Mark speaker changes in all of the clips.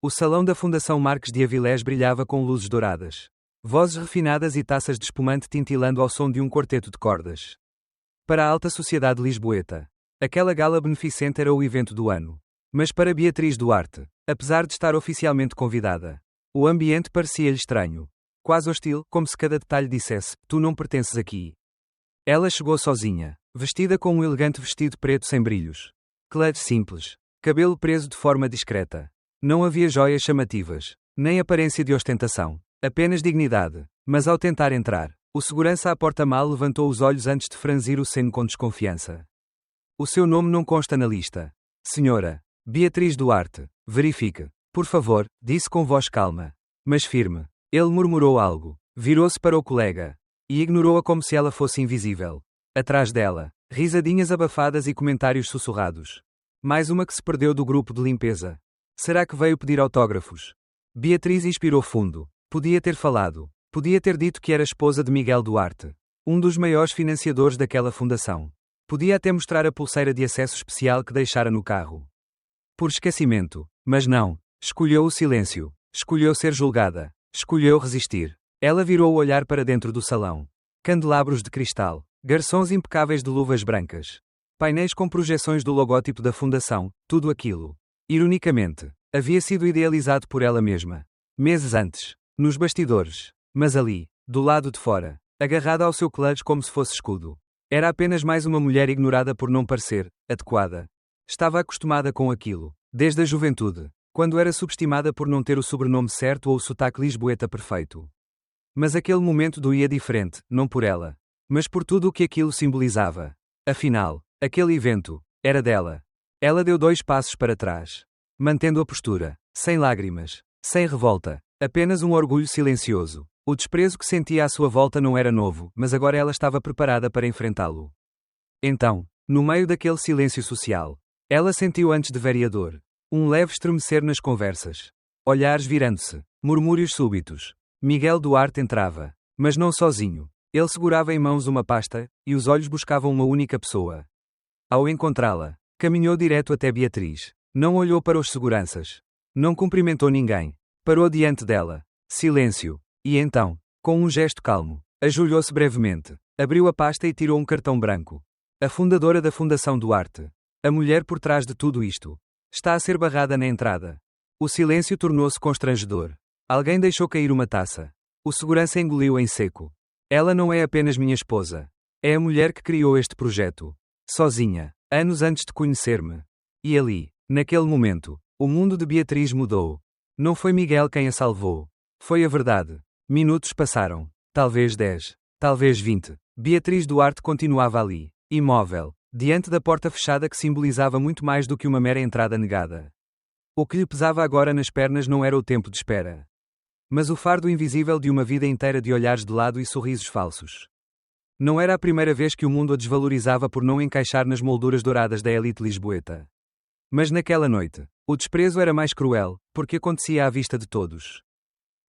Speaker 1: O salão da Fundação Marques de Avilés brilhava com luzes douradas. Vozes refinadas e taças de espumante tintilando ao som de um quarteto de cordas. Para a alta sociedade lisboeta, aquela gala beneficente era o evento do ano. Mas para Beatriz Duarte, apesar de estar oficialmente convidada, o ambiente parecia-lhe estranho. Quase hostil, como se cada detalhe dissesse: tu não pertences aqui. Ela chegou sozinha, vestida com um elegante vestido preto sem brilhos. Clutch simples. Cabelo preso de forma discreta. Não havia joias chamativas, nem aparência de ostentação. Apenas dignidade. Mas ao tentar entrar, o segurança à porta-mal levantou os olhos antes de franzir o ceno com desconfiança. O seu nome não consta na lista. Senhora Beatriz Duarte, verifique. Por favor, disse com voz calma, mas firme. Ele murmurou algo, virou-se para o colega e ignorou-a como se ela fosse invisível. Atrás dela, risadinhas abafadas e comentários sussurrados. Mais uma que se perdeu do grupo de limpeza. Será que veio pedir autógrafos? Beatriz inspirou fundo. Podia ter falado. Podia ter dito que era esposa de Miguel Duarte, um dos maiores financiadores daquela fundação. Podia até mostrar a pulseira de acesso especial que deixara no carro. Por esquecimento. Mas não. Escolheu o silêncio. Escolheu ser julgada. Escolheu resistir. Ela virou o olhar para dentro do salão. Candelabros de cristal. Garçons impecáveis de luvas brancas. Painéis com projeções do logótipo da fundação. Tudo aquilo, ironicamente, havia sido idealizado por ela mesma. Meses antes. Nos bastidores. Mas ali, do lado de fora, agarrada ao seu clutch como se fosse escudo. Era apenas mais uma mulher ignorada por não parecer adequada. Estava acostumada com aquilo, desde a juventude, quando era subestimada por não ter o sobrenome certo ou o sotaque lisboeta perfeito. Mas aquele momento doía diferente, não por ela, mas por tudo o que aquilo simbolizava. Afinal, aquele evento era dela. Ela deu 2 passos para trás, mantendo a postura, sem lágrimas, sem revolta, apenas um orgulho silencioso. O desprezo que sentia à sua volta não era novo, mas agora ela estava preparada para enfrentá-lo. Então, no meio daquele silêncio social, ela sentiu antes de vereador um leve estremecer nas conversas. Olhares virando-se, murmúrios súbitos. Miguel Duarte entrava, mas não sozinho. Ele segurava em mãos uma pasta, e os olhos buscavam uma única pessoa. Ao encontrá-la, caminhou direto até Beatriz. Não olhou para os seguranças. Não cumprimentou ninguém. Parou diante dela. Silêncio. E então, com um gesto calmo, ajoelhou-se brevemente. Abriu a pasta e tirou um cartão branco. A fundadora da Fundação Duarte. A mulher por trás de tudo isto. Está a ser barrada na entrada. O silêncio tornou-se constrangedor. Alguém deixou cair uma taça. O segurança engoliu em seco. Ela não é apenas minha esposa. É a mulher que criou este projeto. Sozinha. Anos antes de conhecer-me. E ali, naquele momento, o mundo de Beatriz mudou. Não foi Miguel quem a salvou. Foi a verdade. Minutos passaram. Talvez 10. Talvez 20. Beatriz Duarte continuava ali, imóvel, diante da porta fechada que simbolizava muito mais do que uma mera entrada negada. O que lhe pesava agora nas pernas não era o tempo de espera, mas o fardo invisível de uma vida inteira de olhares de lado e sorrisos falsos. Não era a primeira vez que o mundo a desvalorizava por não encaixar nas molduras douradas da elite lisboeta. Mas naquela noite, o desprezo era mais cruel, porque acontecia à vista de todos.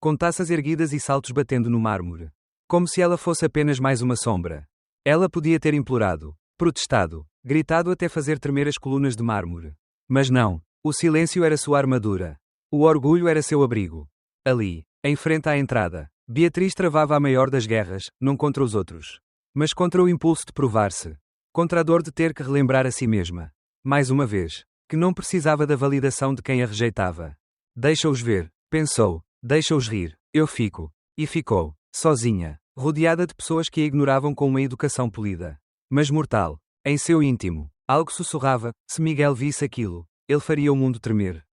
Speaker 1: Com taças erguidas e saltos batendo no mármore. Como se ela fosse apenas mais uma sombra. Ela podia ter implorado, protestado, gritado até fazer tremer as colunas de mármore. Mas não. O silêncio era sua armadura. O orgulho era seu abrigo. Ali, em frente à entrada, Beatriz travava a maior das guerras, não contra os outros, mas contra o impulso de provar-se. Contra a dor de ter que relembrar a si mesma, mais uma vez, que não precisava da validação de quem a rejeitava. Deixa-os ver, pensou. Deixa-os rir. Eu fico. E ficou, sozinha, rodeada de pessoas que a ignoravam com uma educação polida. Mas mortal. Em seu íntimo, algo sussurrava: se Miguel visse aquilo, ele faria o mundo tremer.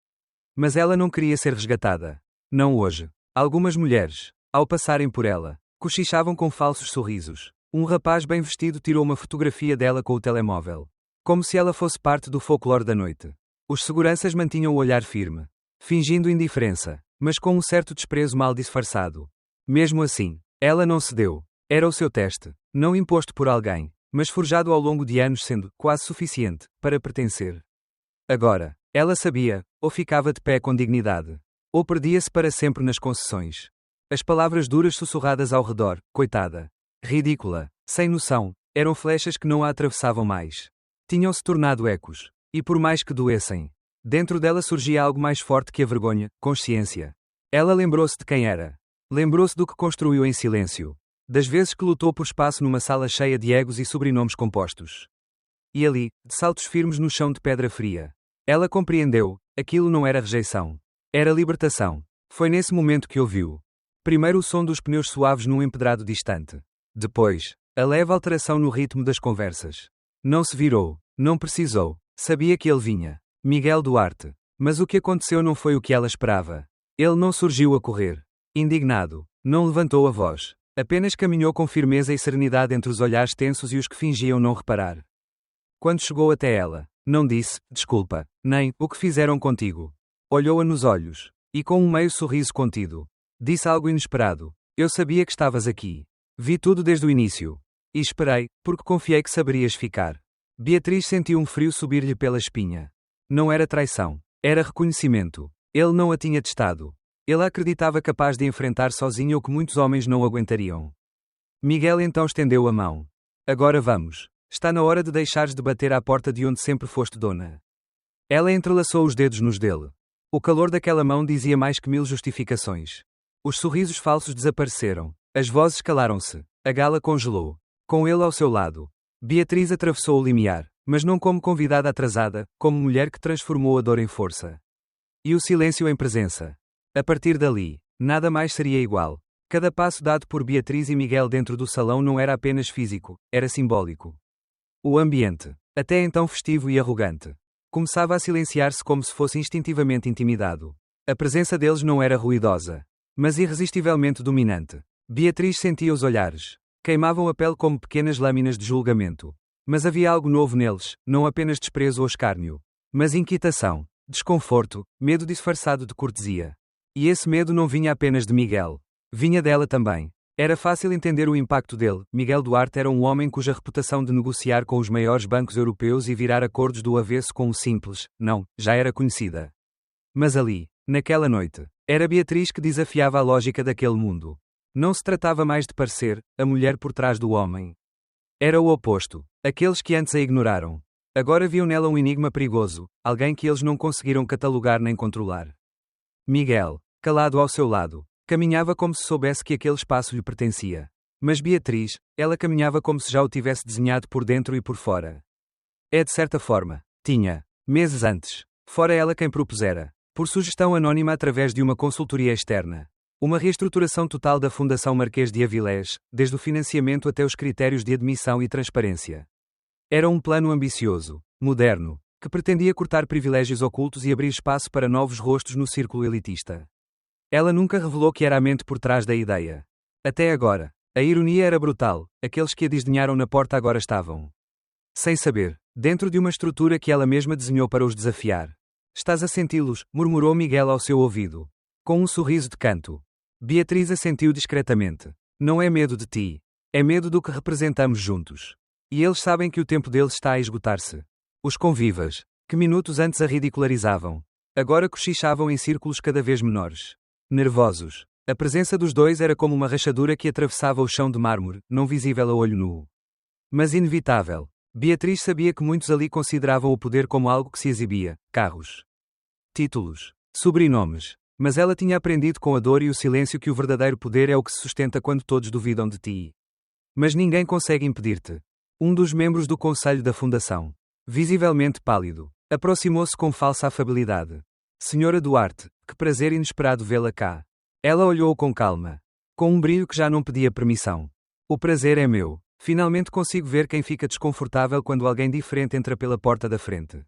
Speaker 1: Mas ela não queria ser resgatada. Não hoje. Algumas mulheres, ao passarem por ela, cochichavam com falsos sorrisos. Um rapaz bem vestido tirou uma fotografia dela com o telemóvel. Como se ela fosse parte do folclore da noite. Os seguranças mantinham o olhar firme, fingindo indiferença, mas com um certo desprezo mal disfarçado. Mesmo assim, ela não cedeu. Era o seu teste, não imposto por alguém, mas forjado ao longo de anos, sendo quase suficiente para pertencer. Agora, ela sabia, ou ficava de pé com dignidade, ou perdia-se para sempre nas concessões. As palavras duras sussurradas ao redor, coitada, ridícula, sem noção, eram flechas que não a atravessavam mais. Tinham-se tornado ecos, e por mais que doessem, Dentro dela surgia algo mais forte que a vergonha, consciência. Ela lembrou-se de quem era. Lembrou-se do que construiu em silêncio. Das vezes que lutou por espaço numa sala cheia de egos e sobrenomes compostos. E ali, de saltos firmes no chão de pedra fria. Ela compreendeu, aquilo não era rejeição. Era libertação. Foi nesse momento que ouviu. Primeiro o som dos pneus suaves num empedrado distante. Depois, a leve alteração no ritmo das conversas. Não se virou. Não precisou. Sabia que ele vinha. Miguel Duarte. Mas o que aconteceu não foi o que ela esperava. Ele não surgiu a correr. Indignado. Não levantou a voz. Apenas caminhou com firmeza e serenidade entre os olhares tensos e os que fingiam não reparar. Quando chegou até ela, não disse, desculpa, nem, o que fizeram contigo. Olhou-a nos olhos. E com um meio sorriso contido. Disse algo inesperado. Eu sabia que estavas aqui. Vi tudo desde o início. E esperei, porque confiei que saberias ficar. Beatriz sentiu um frio subir-lhe pela espinha. Não era traição. Era reconhecimento. Ele não a tinha testado. Ele a acreditava capaz de enfrentar sozinha o que muitos homens não aguentariam. Miguel então estendeu a mão. Agora vamos. Está na hora de deixares de bater à porta de onde sempre foste dona. Ela entrelaçou os dedos nos dele. O calor daquela mão dizia mais que 1000 justificações. Os sorrisos falsos desapareceram. As vozes calaram-se. A gala congelou. Com ele ao seu lado. Beatriz atravessou o limiar, mas não como convidada atrasada, como mulher que transformou a dor em força. E o silêncio em presença. A partir dali, nada mais seria igual. Cada passo dado por Beatriz e Miguel dentro do salão não era apenas físico, era simbólico. O ambiente, até então festivo e arrogante, começava a silenciar-se como se fosse instintivamente intimidado. A presença deles não era ruidosa, mas irresistivelmente dominante. Beatriz sentia os olhares. Queimavam a pele como pequenas lâminas de julgamento. Mas havia algo novo neles, não apenas desprezo ou escárnio, mas inquietação, desconforto, medo disfarçado de cortesia. E esse medo não vinha apenas de Miguel. Vinha dela também. Era fácil entender o impacto dele. Miguel Duarte era um homem cuja reputação de negociar com os maiores bancos europeus e virar acordos do avesso com um simples não já era conhecida. Mas ali, naquela noite, era Beatriz que desafiava a lógica daquele mundo. Não se tratava mais de parecer a mulher por trás do homem. Era o oposto. Aqueles que antes a ignoraram. Agora viam nela um enigma perigoso, alguém que eles não conseguiram catalogar nem controlar. Miguel, calado ao seu lado, caminhava como se soubesse que aquele espaço lhe pertencia. Mas Beatriz, ela caminhava como se já o tivesse desenhado por dentro e por fora. É de certa forma. Tinha. Meses antes. Fora ela quem propusera. Por sugestão anônima através de uma consultoria externa. Uma reestruturação total da Fundação Marquês de Avilés, desde o financiamento até os critérios de admissão e transparência. Era um plano ambicioso, moderno, que pretendia cortar privilégios ocultos e abrir espaço para novos rostos no círculo elitista. Ela nunca revelou que era a mente por trás da ideia. Até agora, a ironia era brutal, aqueles que a desdenharam na porta agora estavam. Sem saber, dentro de uma estrutura que ela mesma desenhou para os desafiar. Estás a senti-los, murmurou Miguel ao seu ouvido. Com um sorriso de canto. Beatriz assentiu discretamente. Não é medo de ti. É medo do que representamos juntos. E eles sabem que o tempo deles está a esgotar-se. Os convivas, que minutos antes a ridicularizavam, agora cochichavam em círculos cada vez menores. Nervosos. A presença dos dois era como uma rachadura que atravessava o chão de mármore, não visível a olho nu. Mas inevitável. Beatriz sabia que muitos ali consideravam o poder como algo que se exibia, carros, títulos, sobrenomes. Mas ela tinha aprendido com a dor e o silêncio que o verdadeiro poder é o que se sustenta quando todos duvidam de ti. Mas ninguém consegue impedir-te. Um dos membros do conselho da fundação, visivelmente pálido, aproximou-se com falsa afabilidade. Senhora Duarte, que prazer inesperado vê-la cá. Ela olhou com calma, com um brilho que já não pedia permissão. O prazer é meu. Finalmente consigo ver quem fica desconfortável quando alguém diferente entra pela porta da frente.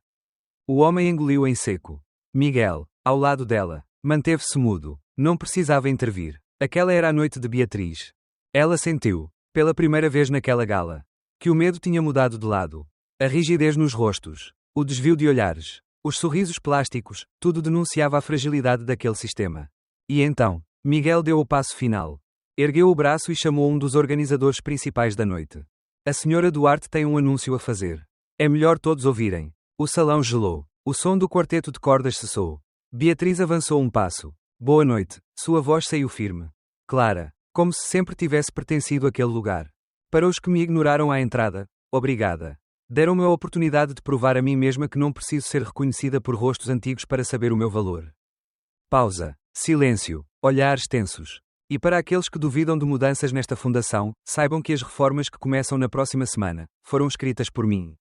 Speaker 1: O homem engoliu em seco. Miguel, ao lado dela, manteve-se mudo. Não precisava intervir. Aquela era a noite de Beatriz. Ela sentiu, pela primeira vez naquela gala, que o medo tinha mudado de lado. A rigidez nos rostos, o desvio de olhares, os sorrisos plásticos, tudo denunciava a fragilidade daquele sistema. E então, Miguel deu o passo final. Ergueu o braço e chamou um dos organizadores principais da noite. A senhora Duarte tem um anúncio a fazer. É melhor todos ouvirem. O salão gelou. O som do quarteto de cordas cessou. Beatriz avançou um passo. Boa noite. Sua voz saiu firme. Clara, como se sempre tivesse pertencido àquele lugar. Para os que me ignoraram à entrada, obrigada. Deram-me a oportunidade de provar a mim mesma que não preciso ser reconhecida por rostos antigos para saber o meu valor. Pausa. Silêncio. Olhares tensos. E para aqueles que duvidam de mudanças nesta fundação, saibam que as reformas que começam na próxima semana foram escritas por mim.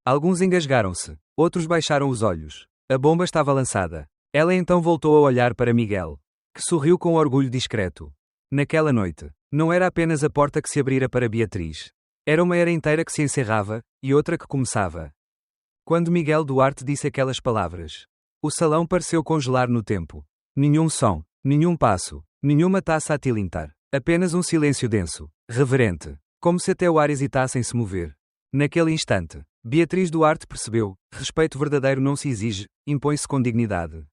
Speaker 1: Alguns engasgaram-se, outros baixaram os olhos. A bomba estava lançada. Ela então voltou a olhar para Miguel, que sorriu com orgulho discreto. Naquela noite, não era apenas a porta que se abrira para Beatriz. Era uma era inteira que se encerrava, e outra que começava. Quando Miguel Duarte disse aquelas palavras, o salão pareceu congelar no tempo. Nenhum som, nenhum passo, nenhuma taça a tilintar. Apenas um silêncio denso, reverente, como se até o ar hesitasse em se mover. Naquele instante, Beatriz Duarte percebeu: respeito verdadeiro não se exige, impõe-se com dignidade.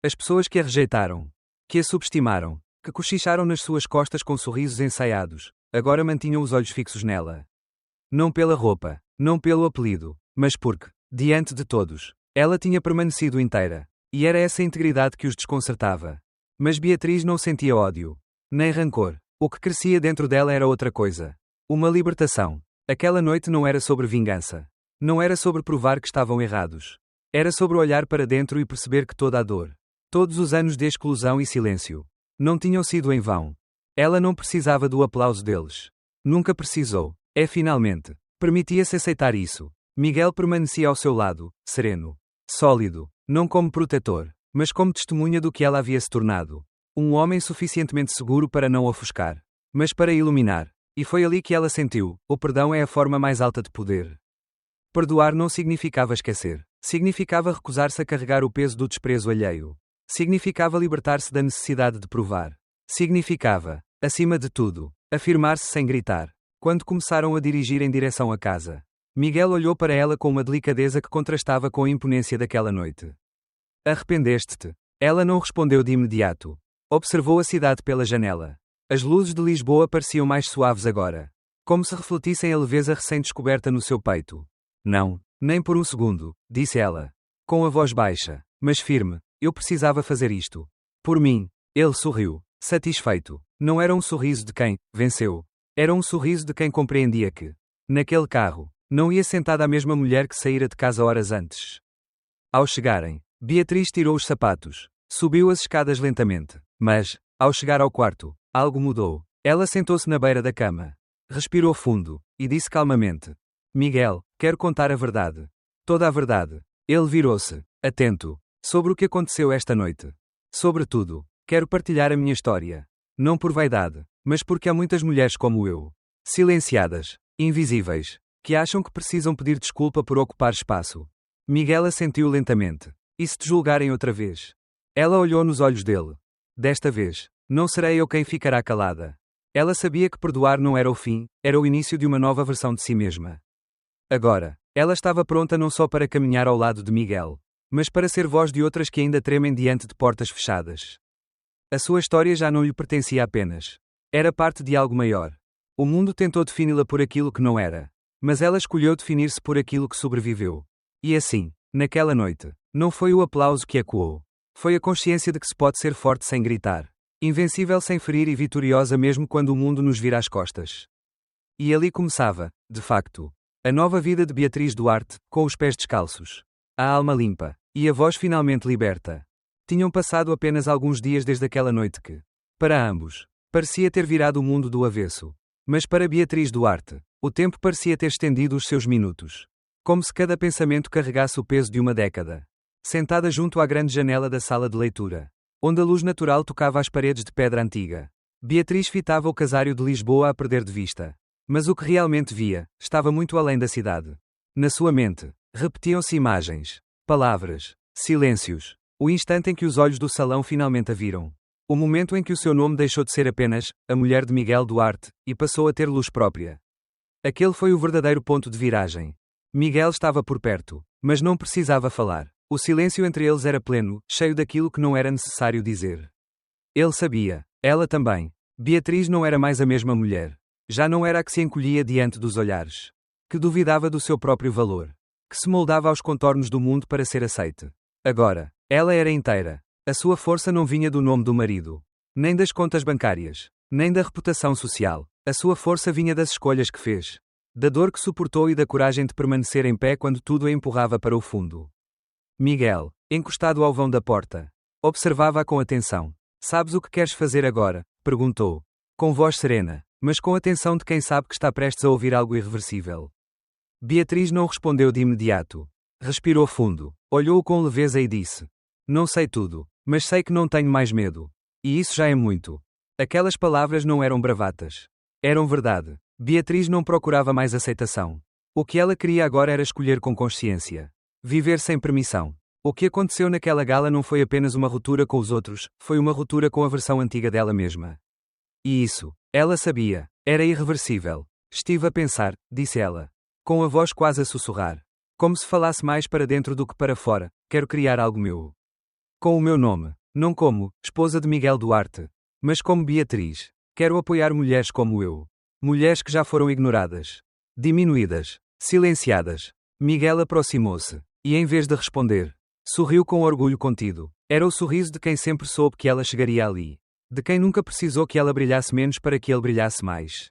Speaker 1: As pessoas que a rejeitaram, que a subestimaram, que cochicharam nas suas costas com sorrisos ensaiados, agora mantinham os olhos fixos nela. Não pela roupa, não pelo apelido, mas porque, diante de todos, ela tinha permanecido inteira. E era essa integridade que os desconcertava. Mas Beatriz não sentia ódio, nem rancor. O que crescia dentro dela era outra coisa. Uma libertação. Aquela noite não era sobre vingança. Não era sobre provar que estavam errados. Era sobre olhar para dentro e perceber que toda a dor, todos os anos de exclusão e silêncio, não tinham sido em vão. Ela não precisava do aplauso deles. Nunca precisou. Finalmente, permitia-se aceitar isso. Miguel permanecia ao seu lado, sereno, sólido, não como protetor, mas como testemunha do que ela havia se tornado. Um homem suficientemente seguro para não ofuscar, mas para iluminar. E foi ali que ela sentiu: o perdão é a forma mais alta de poder. Perdoar não significava esquecer. Significava recusar-se a carregar o peso do desprezo alheio. Significava libertar-se da necessidade de provar. Significava, acima de tudo, afirmar-se sem gritar. Quando começaram a dirigir em direção à casa, Miguel olhou para ela com uma delicadeza que contrastava com a imponência daquela noite. Arrependeste-te? Ela não respondeu de imediato. Observou a cidade pela janela. As luzes de Lisboa pareciam mais suaves agora, como se refletissem a leveza recém-descoberta no seu peito. Não, nem por um segundo, disse ela, com a voz baixa, mas firme. Eu precisava fazer isto. Por mim. Ele sorriu, satisfeito. Não era um sorriso de quem venceu. Era um sorriso de quem compreendia que, naquele carro, não ia sentada a mesma mulher que saíra de casa horas antes. Ao chegarem, Beatriz tirou os sapatos, subiu as escadas lentamente, mas, ao chegar ao quarto, algo mudou. Ela sentou-se na beira da cama, respirou fundo, e disse calmamente: Miguel, quero contar a verdade. Toda a verdade. Ele virou-se, atento, sobre o que aconteceu esta noite. Sobretudo, quero partilhar a minha história. Não por vaidade, mas porque há muitas mulheres como eu, silenciadas, invisíveis, que acham que precisam pedir desculpa por ocupar espaço. Miguel assentiu lentamente. E se te julgarem outra vez? Ela olhou nos olhos dele. Desta vez, não serei eu quem ficará calada. Ela sabia que perdoar não era o fim, era o início de uma nova versão de si mesma. Agora, ela estava pronta não só para caminhar ao lado de Miguel, mas para ser voz de outras que ainda tremem diante de portas fechadas. A sua história já não lhe pertencia apenas. Era parte de algo maior. O mundo tentou defini-la por aquilo que não era, mas ela escolheu definir-se por aquilo que sobreviveu. E assim, naquela noite, não foi o aplauso que ecoou. Foi a consciência de que se pode ser forte sem gritar, invencível sem ferir e vitoriosa mesmo quando o mundo nos vira as costas. E ali começava, de facto, a nova vida de Beatriz Duarte, com os pés descalços, a alma limpa, e a voz finalmente liberta. Tinham passado apenas alguns dias desde aquela noite que, para ambos, parecia ter virado o mundo do avesso. Mas para Beatriz Duarte, o tempo parecia ter estendido os seus minutos. Como se cada pensamento carregasse o peso de uma década. Sentada junto à grande janela da sala de leitura, onde a luz natural tocava as paredes de pedra antiga, Beatriz fitava o casário de Lisboa a perder de vista. Mas o que realmente via, estava muito além da cidade. Na sua mente, repetiam-se imagens, palavras, silêncios. O instante em que os olhos do salão finalmente a viram. O momento em que o seu nome deixou de ser apenas a mulher de Miguel Duarte e passou a ter luz própria. Aquele foi o verdadeiro ponto de viragem. Miguel estava por perto, mas não precisava falar. O silêncio entre eles era pleno, cheio daquilo que não era necessário dizer. Ele sabia, ela também. Beatriz não era mais a mesma mulher. Já não era a que se encolhia diante dos olhares. Que duvidava do seu próprio valor. Que se moldava aos contornos do mundo para ser aceite. Agora, ela era inteira. A sua força não vinha do nome do marido, nem das contas bancárias, nem da reputação social. A sua força vinha das escolhas que fez. Da dor que suportou e da coragem de permanecer em pé quando tudo a empurrava para o fundo. Miguel, encostado ao vão da porta, observava-a com atenção. Sabes o que queres fazer agora? Perguntou. Com voz serena, mas com a atenção de quem sabe que está prestes a ouvir algo irreversível. Beatriz não respondeu de imediato. Respirou fundo, olhou-o com leveza e disse: Não sei tudo, mas sei que não tenho mais medo. E isso já é muito. Aquelas palavras não eram bravatas. Eram verdade. Beatriz não procurava mais aceitação. O que ela queria agora era escolher com consciência. Viver sem permissão. O que aconteceu naquela gala não foi apenas uma ruptura com os outros, foi uma ruptura com a versão antiga dela mesma. E isso, ela sabia, era irreversível. Estive a pensar, disse ela, com a voz quase a sussurrar. Como se falasse mais para dentro do que para fora, quero criar algo meu. Com o meu nome, não como esposa de Miguel Duarte, mas como Beatriz. Quero apoiar mulheres como eu. Mulheres que já foram ignoradas, diminuídas, silenciadas. Miguel aproximou-se, e em vez de responder, sorriu com orgulho contido. Era o sorriso de quem sempre soube que ela chegaria ali. De quem nunca precisou que ela brilhasse menos para que ele brilhasse mais.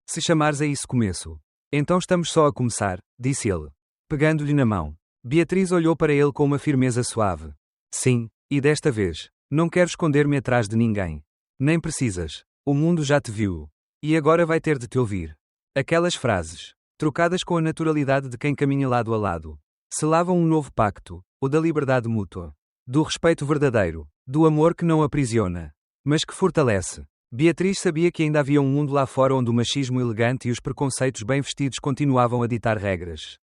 Speaker 1: Se chamares a isso começo, então estamos só a começar, disse ele, pegando-lhe na mão. Beatriz olhou para ele com uma firmeza suave. Sim, e desta vez, não quero esconder-me atrás de ninguém. Nem precisas. O mundo já te viu. E agora vai ter de te ouvir. Aquelas frases, trocadas com a naturalidade de quem caminha lado a lado, selavam um novo pacto, o da liberdade mútua, do respeito verdadeiro, do amor que não aprisiona, mas que fortalece. Beatriz sabia que ainda havia um mundo lá fora onde o machismo elegante e os preconceitos bem vestidos continuavam a ditar regras.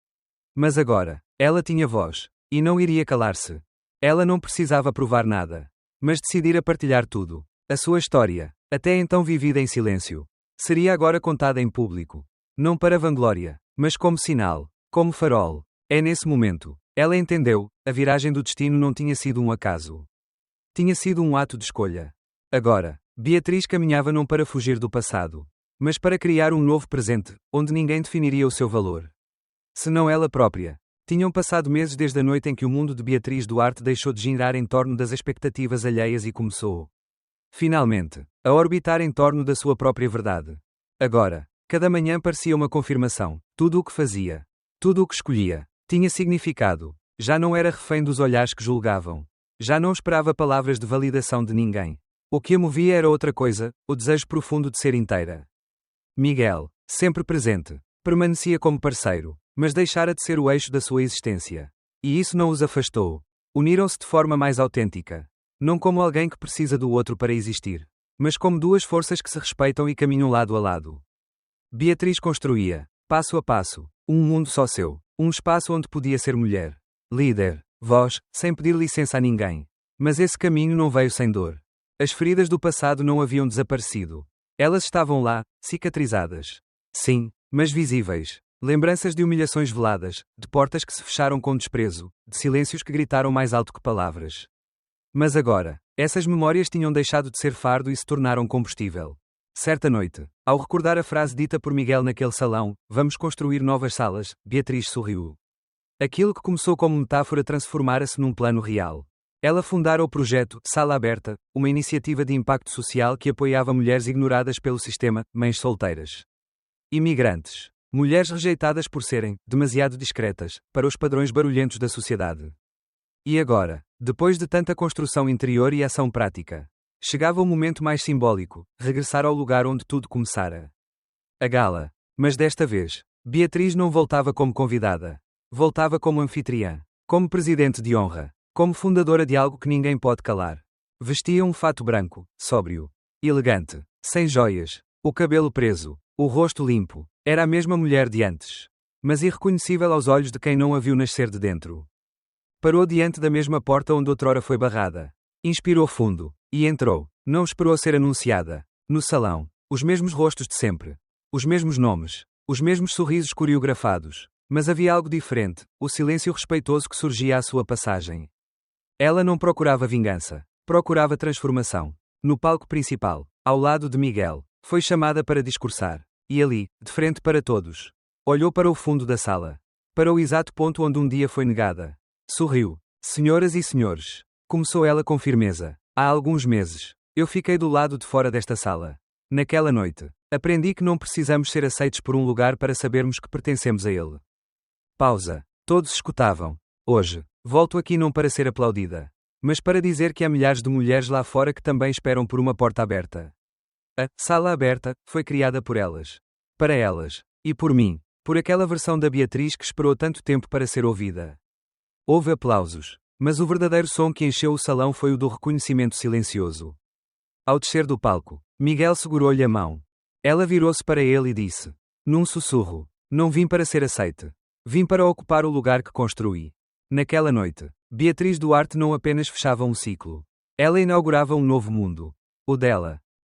Speaker 1: Mas agora, ela tinha voz, e não iria calar-se. Ela não precisava provar nada, mas decidira partilhar tudo. A sua história, até então vivida em silêncio, seria agora contada em público. Não para vanglória, mas como sinal, como farol. É nesse momento, ela entendeu, a viragem do destino não tinha sido um acaso. Tinha sido um ato de escolha. Agora, Beatriz caminhava não para fugir do passado, mas para criar um novo presente, onde ninguém definiria o seu valor. Senão ela própria. Tinham passado meses desde a noite em que o mundo de Beatriz Duarte deixou de girar em torno das expectativas alheias e começou, finalmente, a orbitar em torno da sua própria verdade. Agora, cada manhã parecia uma confirmação. Tudo o que fazia, tudo o que escolhia, tinha significado. Já não era refém dos olhares que julgavam. Já não esperava palavras de validação de ninguém. O que a movia era outra coisa, o desejo profundo de ser inteira. Miguel, sempre presente, permanecia como parceiro, mas deixara de ser o eixo da sua existência. E isso não os afastou. Uniram-se de forma mais autêntica. Não como alguém que precisa do outro para existir, mas como duas forças que se respeitam e caminham lado a lado. Beatriz construía, passo a passo, um mundo só seu, um espaço onde podia ser mulher, líder, voz, sem pedir licença a ninguém. Mas esse caminho não veio sem dor. As feridas do passado não haviam desaparecido. Elas estavam lá, cicatrizadas. Sim, mas visíveis. Lembranças de humilhações veladas, de portas que se fecharam com desprezo, de silêncios que gritaram mais alto que palavras. Mas agora, essas memórias tinham deixado de ser fardo e se tornaram combustível. Certa noite, ao recordar a frase dita por Miguel naquele salão, vamos construir novas salas, Beatriz sorriu. Aquilo que começou como metáfora transformara-se num plano real. Ela fundara o projeto Sala Aberta, uma iniciativa de impacto social que apoiava mulheres ignoradas pelo sistema, mães solteiras, imigrantes, mulheres rejeitadas por serem demasiado discretas para os padrões barulhentos da sociedade. E agora, depois de tanta construção interior e ação prática, chegava o momento mais simbólico, regressar ao lugar onde tudo começara. A gala. Mas desta vez, Beatriz não voltava como convidada. Voltava como anfitriã, como presidente de honra, como fundadora de algo que ninguém pode calar. Vestia um fato branco, sóbrio, elegante, sem joias, o cabelo preso, o rosto limpo. Era a mesma mulher de antes, mas irreconhecível aos olhos de quem não a viu nascer de dentro. Parou diante da mesma porta onde outrora foi barrada. Inspirou fundo, e entrou. Não esperou ser anunciada. No salão, os mesmos rostos de sempre. Os mesmos nomes. Os mesmos sorrisos coreografados. Mas havia algo diferente, o silêncio respeitoso que surgia à sua passagem. Ela não procurava vingança. Procurava transformação. No palco principal, ao lado de Miguel, foi chamada para discursar. E ali, de frente para todos, olhou para o fundo da sala. Para o exato ponto onde um dia foi negada. Sorriu. Senhoras e senhores, começou ela com firmeza. Há alguns meses, eu fiquei do lado de fora desta sala. Naquela noite, aprendi que não precisamos ser aceitos por um lugar para sabermos que pertencemos a ele. Pausa. Todos escutavam. Hoje, volto aqui não para ser aplaudida, mas para dizer que há milhares de mulheres lá fora que também esperam por uma porta aberta. A sala aberta foi criada por elas. Para elas. E por mim. Por aquela versão da Beatriz que esperou tanto tempo para ser ouvida. Houve aplausos. Mas o verdadeiro som que encheu o salão foi o do reconhecimento silencioso. Ao descer do palco, Miguel segurou-lhe a mão. Ela virou-se para ele e disse, num sussurro: não vim para ser aceite. Vim para ocupar o lugar que construí. Naquela noite, Beatriz Duarte não apenas fechava um ciclo. Ela inaugurava um novo mundo. O dela.